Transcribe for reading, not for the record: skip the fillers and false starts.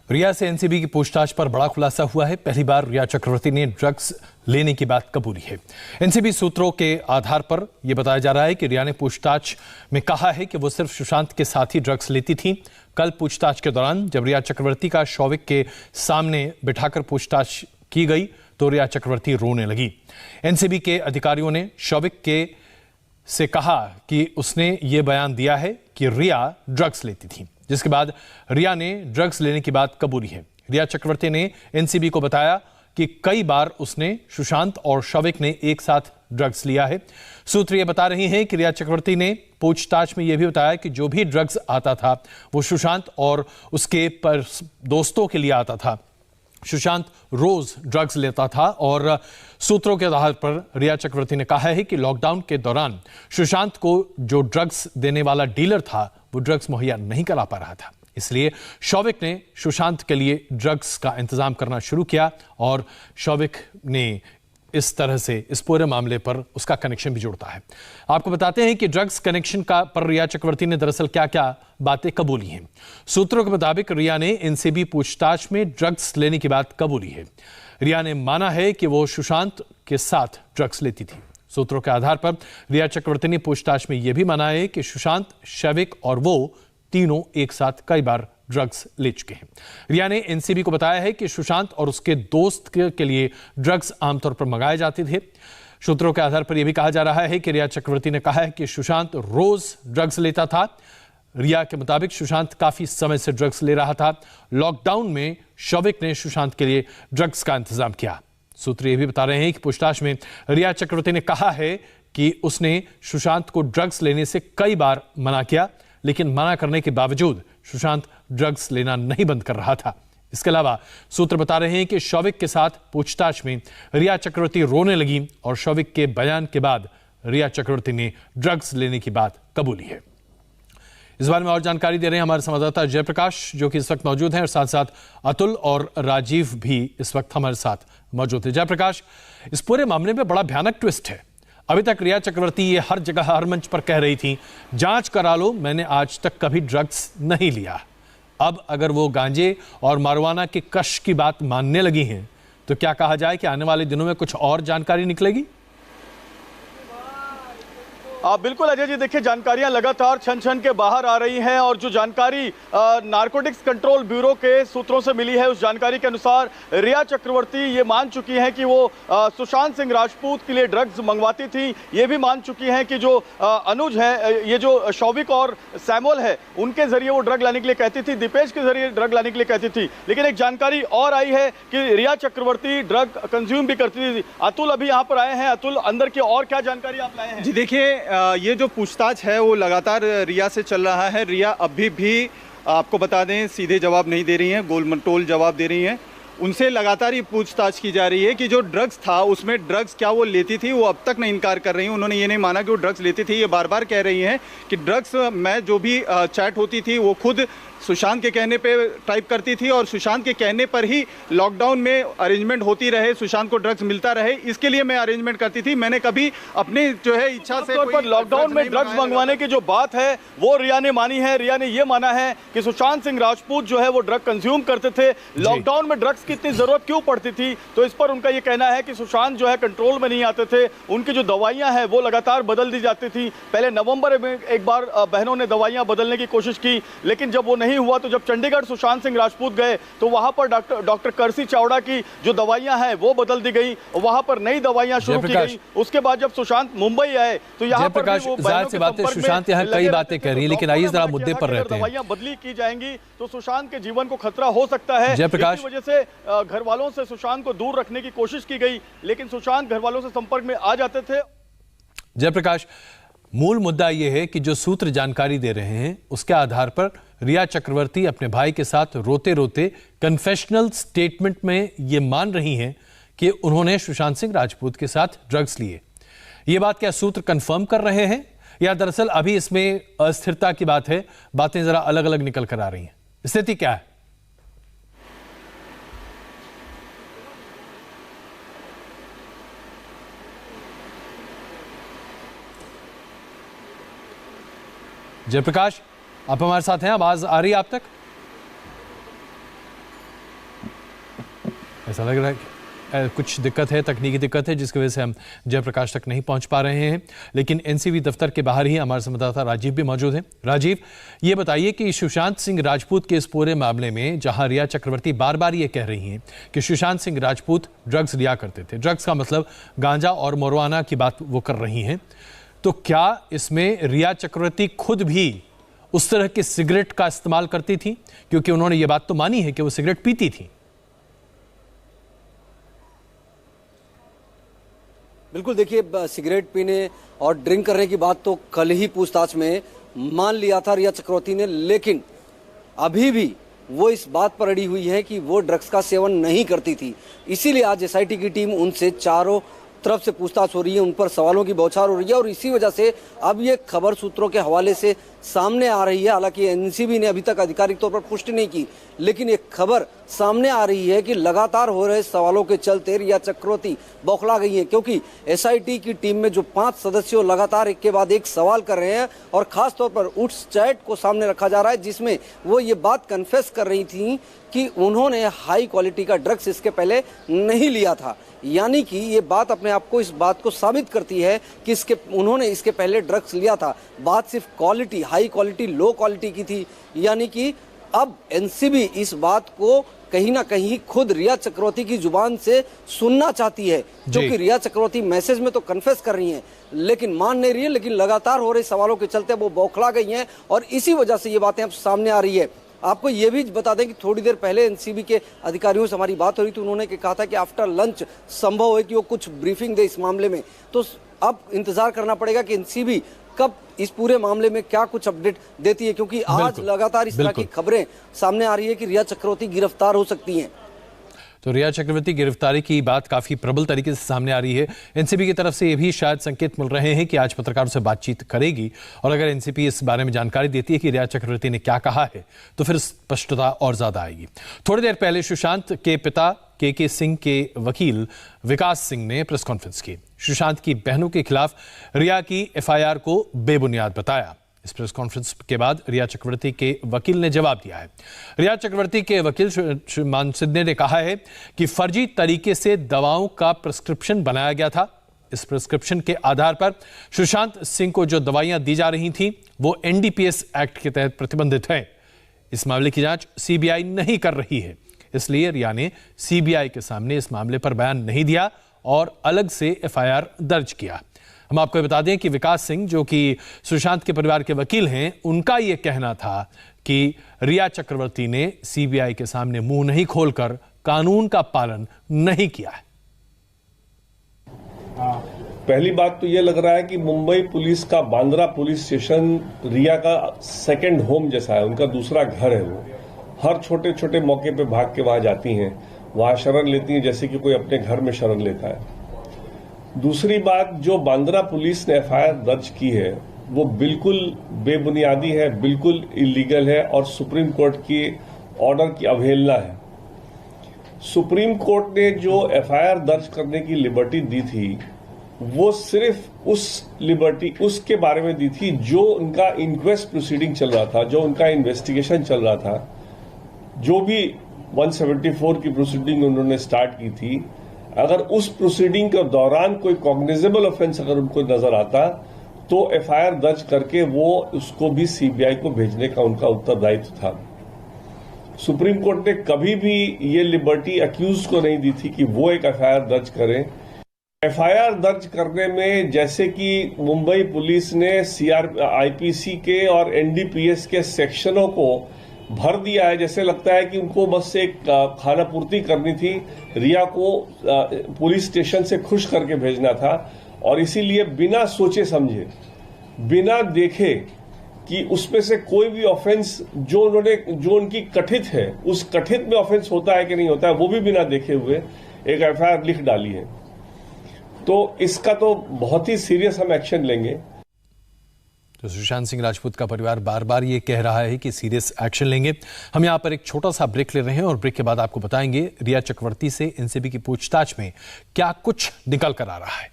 रिया से एनसीबी की पूछताछ पर बड़ा खुलासा हुआ है। पहली बार रिया चक्रवर्ती ने ड्रग्स लेने की बात कबूली है। एनसीबी सूत्रों के आधार पर यह बताया जा रहा है कि रिया ने पूछताछ में कहा है कि वो सिर्फ सुशांत के साथ ही ड्रग्स लेती थी। कल पूछताछ के दौरान जब रिया चक्रवर्ती का शौविक के सामने बिठाकर पूछताछ की गई तो रिया चक्रवर्ती रोने लगी। एनसीबी के अधिकारियों ने शौविक से कहा कि उसने ये बयान दिया है कि रिया ड्रग्स लेती थी, जिसके बाद रिया ने ड्रग्स लेने की बात कबूली है। रिया चक्रवर्ती ने एनसीबी को बताया कि कई बार उसने सुशांत और शौविक ने एक साथ ड्रग्स लिया है। सूत्र ये बता रहे हैं कि रिया चक्रवर्ती ने पूछताछ में यह भी बताया कि जो भी ड्रग्स आता था वो सुशांत और उसके दोस्तों के लिए आता था। सुशांत रोज ड्रग्स लेता था और सूत्रों के आधार पर रिया चक्रवर्ती ने कहा है कि लॉकडाउन के दौरान सुशांत को जो ड्रग्स देने वाला डीलर था वो ड्रग्स मुहैया नहीं करा पा रहा था, इसलिए शौविक ने सुशांत के लिए ड्रग्स का इंतजाम करना शुरू किया और शौविक ने इस तरह से इस पूरे मामले पर उसका कनेक्शन भी जुड़ता है। आपको बताते हैं कि ड्रग्स कनेक्शन का पर रिया चक्रवर्ती ने दरअसल क्या क्या बातें कबूली हैं। सूत्रों के मुताबिक रिया ने एनसीबी पूछताछ में ड्रग्स लेने की बात कबूली है। रिया ने माना है कि वो सुशांत के साथ ड्रग्स लेती थी। सूत्रों के आधार पर रिया चक्रवर्ती ने पूछताछ में यह भी माना है कि सुशांत, शौविक और वो तीनों एक साथ कई बार ड्रग्स ले चुके हैं। रिया ने एनसीबी को बताया है कि सुशांत और उसके दोस्त के लिए ड्रग्स आमतौर पर मंगाए जाते थे। सूत्रों के आधार पर यह भी कहा जा रहा है कि रिया चक्रवर्ती ने कहा है कि सुशांत रोज ड्रग्स लेता था। रिया के मुताबिक सुशांत काफी समय से ड्रग्स ले रहा था। लॉकडाउन में शौविक ने सुशांत के लिए ड्रग्स का इंतजाम किया। सूत्र यह भी बता रहे हैं कि पूछताछ में रिया चक्रवर्ती ने कहा है कि उसने सुशांत को ड्रग्स लेने से कई बार मना किया, लेकिन मना करने के बावजूद सुशांत ड्रग्स लेना नहीं बंद कर रहा था। इसके अलावा सूत्र बता रहे हैं कि शौविक के साथ पूछताछ में रिया चक्रवर्ती रोने लगी और शौविक के बयान के बाद रिया चक्रवर्ती ने ड्रग्स लेने की बात कबूली है। इस बारे में और जानकारी दे रहे हैं हमारे संवाददाता जयप्रकाश, जो कि इस वक्त मौजूद हैं, और साथ साथ अतुल और राजीव भी इस वक्त हमारे साथ मौजूद है। जयप्रकाश, इस पूरे मामले में बड़ा भयानक ट्विस्ट है। अभी तक रिया चक्रवर्ती ये हर जगह हर मंच पर कह रही थी, जांच करा लो, मैंने आज तक कभी ड्रग्स नहीं लिया। अब अगर वो गांजे और मारवाना के कश की बात मानने लगी हैं तो क्या कहा जाए कि आने वाले दिनों में कुछ और जानकारी निकलेगी? बिल्कुल अजय जी, देखिए जानकारियां लगातार छन छन के बाहर आ रही हैं और जो जानकारी नारकोटिक्स कंट्रोल ब्यूरो के सूत्रों से मिली है उस जानकारी के अनुसार रिया चक्रवर्ती ये मान चुकी हैं कि वो सुशांत सिंह राजपूत के लिए ड्रग्स मंगवाती थी। ये भी मान चुकी हैं कि जो अनुज है, ये जो शौविक और सैमुअल है, उनके जरिए वो ड्रग लाने के लिए कहती थी, दीपेश के जरिए ड्रग लाने के लिए कहती थी। लेकिन एक जानकारी और आई है कि रिया चक्रवर्ती ड्रग कंज्यूम भी करती थी। अतुल अभी यहाँ पर आए हैं। अतुल, अंदर की और क्या जानकारी आप लाए हैं? जी देखिए, ये जो पूछताछ है वो लगातार रिया से चल रहा है। रिया अभी भी, आपको बता दें, सीधे जवाब नहीं दे रही हैं, गोल मटोल जवाब दे रही हैं। उनसे लगातार ये पूछताछ की जा रही है कि जो ड्रग्स था उसमें ड्रग्स क्या वो लेती थी। वो अब तक नहीं इनकार कर रही हैं। उन्होंने ये नहीं माना कि वो ड्रग्स लेती थी। ये बार बार कह रही हैं कि ड्रग्स में जो भी चैट होती थी वो खुद सुशांत के कहने पे टाइप करती थी और सुशांत के कहने पर ही लॉकडाउन में अरेंजमेंट होती रहे, सुशांत को ड्रग्स मिलता रहे, इसके लिए मैं अरेंजमेंट करती थी। मैंने कभी अपने जो है इच्छा से लॉकडाउन में ड्रग्स मंगवाने की जो बात है वो रिया ने मानी है। रिया ने ये माना है कि सुशांत सिंह राजपूत जो है वो ड्रग कंज्यूम करते थे। लॉकडाउन में ड्रग्स की इतनी जरूरत क्यों पड़ती थी, तो इस पर उनका ये कहना है कि सुशांत जो है कंट्रोल में नहीं आते थे। उनकी जो दवाइयां हैं वो लगातार बदल दी जाती थी। पहले नवंबर में एक बार बहनों ने दवाइयां बदलने की कोशिश की, लेकिन जब वो नहीं हुआ तो जब चंडीगढ़ सुशांत सिंह राजपूत गए तो वहां पर डॉक्टर करसी चावड़ा की जो दवाइयां हैं वो बदल दी गई, वहां पर नई दवाइयां शुरू की गई। उसके बाद जब सुशांत मुंबई आए तो यहाँ पर सुशांत यहाँ कई बातें कह रही है, लेकिन आइए जरा मुद्दे पर रहते हैं। दवाइयां बदली की जाएंगी तो सुशांत के जीवन को खतरा हो सकता है। इसी वजह से घर वालों से सुशांत को दूर रखने की कोशिश की गई, लेकिन सुशांत घर वालों से संपर्क में आ जाते थे। जयप्रकाश, मूल मुद्दा यह है कि जो सूत्र जानकारी दे रहे हैं उसके आधार पर रिया चक्रवर्ती अपने भाई के साथ रोते रोते कन्फेशनल स्टेटमेंट में यह मान रही हैं कि उन्होंने सुशांत सिंह राजपूत के साथ ड्रग्स लिए। यह बात क्या सूत्र कंफर्म कर रहे हैं या दरअसल अभी इसमें अस्थिरता की बात है, बातें जरा अलग अलग निकल कर आ रही हैं? स्थिति क्या है? जयप्रकाश, आप हमारे साथ हैं? आवाज आ रही है आप तक? ऐसा लग रहा है कि कुछ दिक्कत है, तकनीकी दिक्कत है, जिसकी वजह से हम जयप्रकाश तक नहीं पहुंच पा रहे हैं। लेकिन एनसीबी दफ्तर के बाहर ही हमारे संवाददाता राजीव भी मौजूद हैं। राजीव, ये बताइए कि सुशांत सिंह राजपूत के इस पूरे मामले में जहां रिया चक्रवर्ती बार बार ये कह रही हैं कि सुशांत सिंह राजपूत ड्रग्स लिया करते थे, ड्रग्स का मतलब गांजा और मोरवाना की बात वो कर रही हैं, तो क्या इसमें रिया चक्रवर्ती खुद भी उस तरह के सिगरेट का इस्तेमाल करती थी? क्योंकि उन्होंने ये बात तो मानी है कि वो सिगरेट पीती थी। बिल्कुल, देखिए, सिगरेट पीने और ड्रिंक करने की बात तो कल ही पूछताछ में मान लिया था रिया चक्रवर्ती ने, लेकिन अभी भी वो इस बात पर अड़ी हुई है कि वो ड्रग्स का सेवन नहीं करती थी। इसीलिए आज एसआईटी की टीम उनसे चारों तरफ से पूछताछ हो रही है, उन पर सवालों की बौछार हो रही है और इसी वजह से अब ये खबर सूत्रों के हवाले से सामने आ रही है। हालांकि एनसीबी ने अभी तक आधिकारिक तौर पर पुष्टि नहीं की, लेकिन एक खबर सामने आ रही है कि लगातार हो रहे सवालों के चलते रिया चक्रवर्ती बौखला गई है, क्योंकि एसआईटी की टीम में जो 5 सदस्य लगातार एक के बाद एक सवाल कर रहे हैं और खास तौर पर उस चैट को सामने रखा जा रहा है जिसमें वो ये बात कन्फेस कर रही थी कि उन्होंने हाई क्वालिटी का ड्रग्स इसके पहले नहीं लिया था। यानी कि ये बात अपने आप को इस बात को साबित करती है कि उन्होंने इसके पहले ड्रग्स लिया था। बात सिर्फ quality, high quality, low quality की थी। यानी कि अब एनसीबी इस बात को कहीं ना कहीं खुद रिया चक्रवर्ती की जुबान से सुनना चाहती है, क्योंकि रिया चक्रवर्ती मैसेज में तो कन्फेस कर रही हैं लेकिन मान नहीं रही है, लेकिन लगातार हो रहे सवालों के चलते वो बौखला गई हैं और इसी वजह से ये बातें अब सामने आ रही है। आपको ये भी बता दें कि थोड़ी देर पहले एनसीबी के अधिकारियों से हमारी बात हो रही थी, उन्होंने कहा था कि आफ्टर लंच संभव है कि वो कुछ ब्रीफिंग दे इस मामले में। तो अब इंतजार करना पड़ेगा कि एनसीबी कब इस पूरे मामले में क्या कुछ अपडेट देती है, क्योंकि आज लगातार इस तरह की खबरें सामने आ रही है कि रिया चक्रवर्ती गिरफ्तार हो सकती हैं। तो रिया चक्रवर्ती गिरफ्तारी की बात काफी प्रबल तरीके से सामने आ रही है। एनसीबी की तरफ से ये भी शायद संकेत मिल रहे हैं कि आज पत्रकारों से बातचीत करेगी और अगर एनसीबी इस बारे में जानकारी देती है कि रिया चक्रवर्ती ने क्या कहा है तो फिर स्पष्टता और ज्यादा आएगी। थोड़ी देर पहले सुशांत के पिता के सिंह के वकील विकास सिंह ने प्रेस कॉन्फ्रेंस की। सुशांत की बहनों के खिलाफ रिया की एफआईआर को बेबुनियाद बताया। इस प्रेस कॉन्फ्रेंस के बाद रिया चक्रवर्ती के वकील ने जवाब दिया है। रिया चक्रवर्ती के वकील मान सिद्धे ने कहा है कि फर्जी तरीके से दवाओं का प्रिस्क्रिप्शन बनाया गया था। इस प्रिस्क्रिप्शन के आधार पर सुशांत सिंह को जो दवाइयां दी जा रही थी वो एनडीपीएस एक्ट के तहत प्रतिबंधित है। इस मामले की जांच सीबीआई नहीं कर रही है, इसलिए रिया ने सीबीआई के सामने इस मामले पर बयान नहीं दिया और अलग से एफआईआर दर्ज किया। हम आपको बता दें कि विकास सिंह, जो कि सुशांत के परिवार के वकील हैं, उनका यह कहना था कि रिया चक्रवर्ती ने सीबीआई के सामने मुंह नहीं खोलकर कानून का पालन नहीं किया है। पहली बात तो यह लग रहा है कि मुंबई पुलिस का बांद्रा पुलिस स्टेशन रिया का सेकंड होम जैसा है, उनका दूसरा घर है। वो हर छोटे छोटे मौके पे भाग के वहां जाती हैं, वहां शरण लेती हैं जैसे कि कोई अपने घर में शरण लेता है। दूसरी बात, जो बांद्रा पुलिस ने एफआईआर दर्ज की है वो बिल्कुल बेबुनियादी है, बिल्कुल इलीगल है और सुप्रीम कोर्ट की ऑर्डर की अवहेलना है। सुप्रीम कोर्ट ने जो एफआईआर दर्ज करने की लिबर्टी दी थी वो सिर्फ उस लिबर्टी उसके बारे में दी थी जो उनका इंक्वेस्ट प्रोसीडिंग चल रहा था, जो उनका इन्वेस्टिगेशन चल रहा था, जो भी 174 की प्रोसीडिंग उन्होंने स्टार्ट की थी। अगर उस प्रोसीडिंग के दौरान कोई कॉग्निजेबल ऑफेंस अगर उनको नजर आता तो एफआईआर दर्ज करके वो उसको भी सीबीआई को भेजने का उनका उत्तरदायित्व था। सुप्रीम कोर्ट ने कभी भी ये लिबर्टी अक्यूज को नहीं दी थी कि वो एक एफआईआर दर्ज करें। एफआईआर दर्ज करने में जैसे कि मुंबई पुलिस ने आईपीसी के और एनडीपीएस के सेक्शनों को भर दिया है, जैसे लगता है कि उनको बस एक खाना पूर्ति करनी थी, रिया को पुलिस स्टेशन से खुश करके भेजना था और इसीलिए बिना सोचे समझे, बिना देखे कि उसमें से कोई भी ऑफेंस जो उनकी कथित है उस कथित में ऑफेंस होता है कि नहीं होता है वो भी बिना देखे हुए एक एफआईआर लिख डाली है। तो इसका तो बहुत ही सीरियस हम एक्शन लेंगे। तो सुशांत सिंह राजपूत का परिवार बार बार ये कह रहा है कि सीरियस एक्शन लेंगे। हम यहाँ पर एक छोटा सा ब्रेक ले रहे हैं और ब्रेक के बाद आपको बताएंगे रिया चक्रवर्ती से एनसीबी की पूछताछ में क्या कुछ निकल कर आ रहा है।